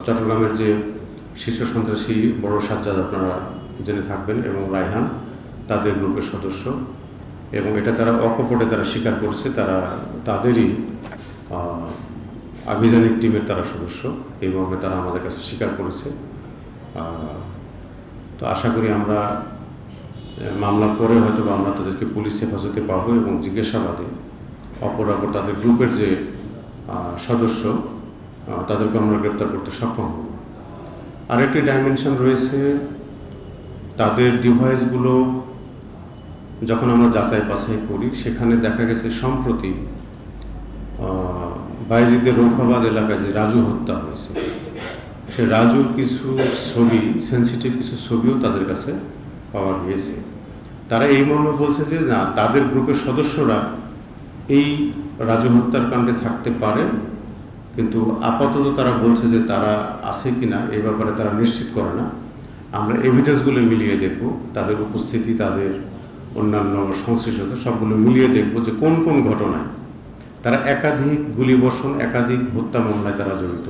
চট্টগ্রামের যে শীর্ষ সন্ত্রাসী বড় সাজ্জাদ আপনারা জেনে থাকবেন এবং রায়হান তাদের গ্রুপের সদস্য, এবং এটা তারা অকপটে তারা স্বীকার করেছে, তারা তাদেরই আভিযানিক টিমের তারা সদস্য এইভাবে তারা আমাদের কাছে স্বীকার করেছে। তো আশা করি আমরা মামলা করে হয়তো আমরা তাদেরকে পুলিশ হেফাজতে পাবো এবং জিজ্ঞাসাবাদে অপরাপর তাদের গ্রুপের যে সদস্য তাদেরকে আমরা গ্রেপ্তার করতে সক্ষম হব। আরেকটি ডাইমেনশন রয়েছে, তাদের ডিভাইসগুলো যখন আমরা যাচাই বাছাই করি সেখানে দেখা গেছে সম্প্রতি বায়েজিদের রৌফাবাদ এলাকায় যে রাজু হত্যা হয়েছে সে রাজুর কিছু ছবি, সেন্সিটিভ কিছু ছবিও তাদের কাছে পাওয়া গিয়েছে। তারা এই মর্মে বলছে যে না, তাদের গ্রুপের সদস্যরা এই রাজু হত্যার কাণ্ডে থাকতে পারে, কিন্তু আপাতত তারা বলছে যে তারা আছে কিনা এই ব্যাপারে তারা নিশ্চিত করে না। আমরা এভিডেন্সগুলো মিলিয়ে দেখব, তাদের উপস্থিতি, তাদের অন্যান্য সংশ্লিষ্টতা সবগুলো মিলিয়ে দেখব যে কোন কোন ঘটনায় তারা একাধিক গুলিবর্ষণ, একাধিক হত্যা মামলায় তারা জড়িত।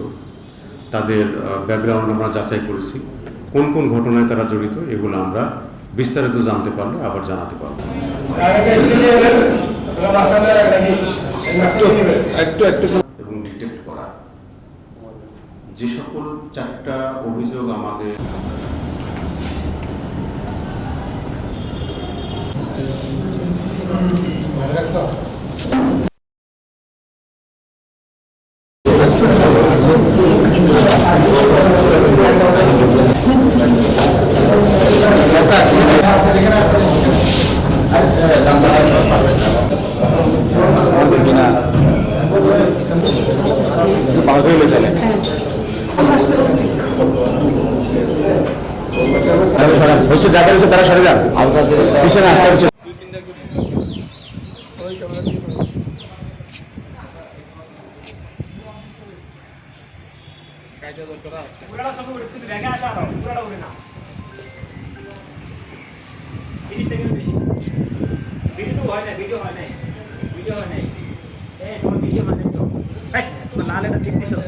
তাদের ব্যাকগ্রাউন্ড আমরা যাচাই করেছি, কোন কোন ঘটনায় তারা জড়িত এগুলো আমরা বিস্তারিত জানতে পারলে আবার জানাতে পারবো। এবং ডিটেক্ট করা যে সকল 4টা অভিযোগ আমাদের তারা সরে যান, পিছনে আসতে হচ্ছে। ভিডিও হয় নাই, লাল এটা ঠিক দিছো।